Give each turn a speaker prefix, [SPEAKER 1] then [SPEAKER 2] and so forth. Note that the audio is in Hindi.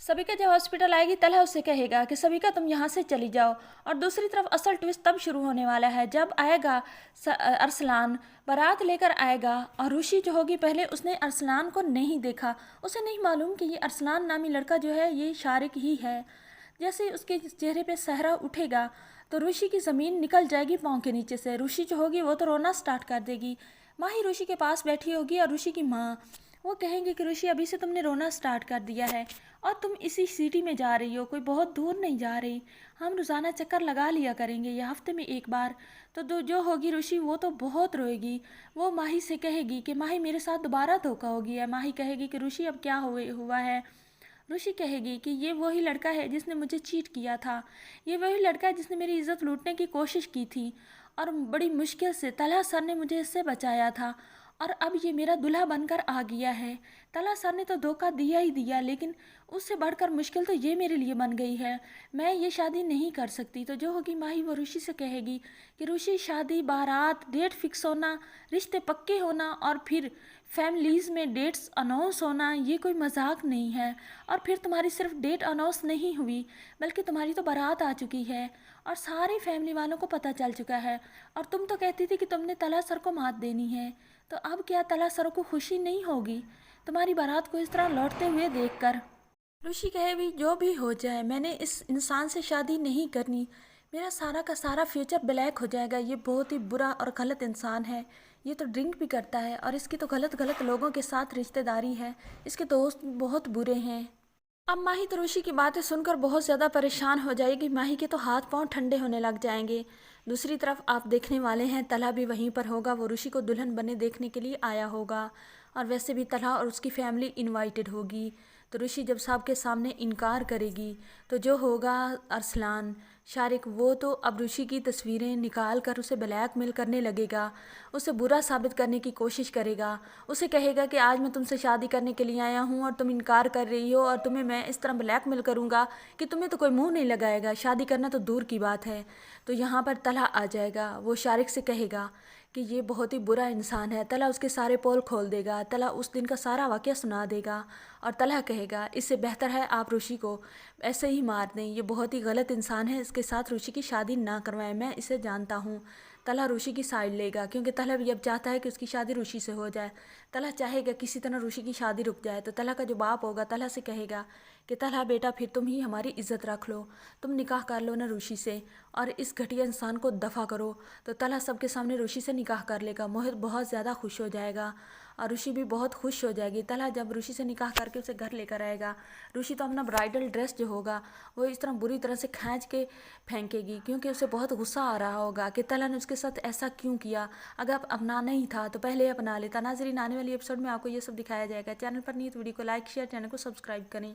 [SPEAKER 1] सबिका जब हॉस्पिटल आएगी तलहा उससे कहेगा कि सबिका तुम यहाँ से चली जाओ। और दूसरी तरफ असल ट्विस्ट तब शुरू होने वाला है जब आएगा अरसलान बारात लेकर आएगा। और ऋषि जो होगी, पहले उसने अरसलान को नहीं देखा, उसे नहीं मालूम कि ये अरसलान नामी लड़का जो है ये शारिक ही है। जैसे ही उसके चेहरे पे सहरा उठेगा तो ऋषि की ज़मीन निकल जाएगी पाँव के नीचे से। ऋषि जो होगी वो तो रोना स्टार्ट कर देगी। माँ ही ऋषि के पास बैठी होगी और ऋषि की माँ वो कहेंगे कि ऋषि अभी से तुमने रोना स्टार्ट कर दिया है और तुम इसी सिटी में जा रही हो, कोई बहुत दूर नहीं जा रही। हम रोज़ाना चक्कर लगा लिया करेंगे, ये हफ्ते में एक बार। तो जो होगी ऋषि वो तो बहुत रोएगी। वो माही से कहेगी कि माही मेरे साथ दोबारा धोखा हो गया है। माही कहेगी कि ऋषि अब क्या हुआ है। ऋषि कहेगी कि ये वही लड़का है जिसने मुझे चीट किया था, ये वही लड़का है जिसने मेरी इज्जत लूटने की कोशिश की थी और बड़ी मुश्किल से तलहा सर ने मुझे इससे बचाया था और अब ये मेरा दूल्हा बनकर आ गया है। तलहा सर ने तो धोखा दिया ही दिया, लेकिन उससे बढ़कर मुश्किल तो ये मेरे लिए बन गई है। मैं ये शादी नहीं कर सकती। तो जो होगी माही वो ऋषि से कहेगी कि ऋषि शादी, बारात, डेट फिक्स होना, रिश्ते पक्के होना और फिर फैमिलीज़ में डेट्स अनाउंस होना ये कोई मजाक नहीं है। और फिर तुम्हारी सिर्फ डेट अनाउंस नहीं हुई बल्कि तुम्हारी तो बारात आ चुकी है और सारी फैमिली वालों को पता चल चुका है। और तुम तो कहती थी कि तुमने तलहा सर को मात देनी है, तो अब क्या तलहा सर को खुशी नहीं होगी तुम्हारी बारात को इस तरह लौटते हुए देखकर। ऋषि कहे भी जो भी हो जाए मैंने इस इंसान से शादी नहीं करनी, मेरा सारा का सारा फ्यूचर ब्लैक हो जाएगा। ये बहुत ही बुरा और गलत इंसान है, ये तो ड्रिंक भी करता है और इसकी तो गलत गलत लोगों के साथ रिश्तेदारी है, इसके दोस्त बहुत बुरे हैं। अब माही तो ऋषि की बातें सुनकर बहुत ज़्यादा परेशान हो जाएगी। माही के तो हाथ पांव ठंडे होने लग जाएंगे। दूसरी तरफ आप देखने वाले हैं तलहा भी वहीं पर होगा, वो ऋषि को दुल्हन बने देखने के लिए आया होगा और वैसे भी तलहा और उसकी फैमिली इनवाइटेड होगी। तो ऋषि जब साहब के सामने इनकार करेगी तो जो होगा अरसलान शारिक वो तो अब ऋषि की तस्वीरें निकाल कर उसे ब्लैकमेल करने लगेगा, उसे बुरा साबित करने की कोशिश करेगा। उसे कहेगा कि आज मैं तुमसे शादी करने के लिए आया हूँ और तुम इनकार कर रही हो और तुम्हें मैं इस तरह ब्लैकमेल करूँगा कि तुम्हें तो कोई मुंह नहीं लगाएगा, शादी करना तो दूर की बात है। तो यहाँ पर तलहा आ जाएगा, वो शारिक से कहेगा कि ये बहुत ही बुरा इंसान है। तलहा उसके सारे पोल खोल देगा, तलहा उस दिन का सारा वाक़या सुना देगा और तलहा कहेगा इससे बेहतर है आप ऋषि को ऐसे ही मार दें, ये बहुत ही गलत इंसान है, इसके साथ ऋषि की शादी ना करवाएं, मैं इसे जानता हूँ। तलहा ऋषि की साइड लेगा क्योंकि तलहा भी अब चाहता है कि उसकी शादी ऋषि से हो जाए। तलहा चाहेगा किसी तरह ऋषि की शादी रुक जाए। तो तलहा का जो बाप होगा तलहा से कहेगा कि तलहा बेटा फिर तुम ही हमारी इज्जत रख लो, तुम निकाह कर लो ना ऋषि से और इस घटिया इंसान को दफ़ा करो। तो तलहा सबके सामने ऋषि से निकाह कर लेगा। मोहित बहुत ज़्यादा खुश हो जाएगा और ऋषि भी बहुत खुश हो जाएगी। तलहा जब ऋषि से निकाह करके उसे घर लेकर आएगा, ऋषि तो अपना ब्राइडल ड्रेस जो होगा वो इस तरह बुरी तरह से खींच के फेंकेगी क्योंकि उसे बहुत गुस्सा आ रहा होगा कि तलहा ने उसके साथ ऐसा क्यों किया। अगर अपनाना ही था तो पहले अपना लेता। नाज़रीन, आने वाली एपिसोड में आपको ये सब दिखाया जाएगा। चैनल पर नहीं तो वीडियो को लाइक शेयर, चैनल को सब्सक्राइब करें।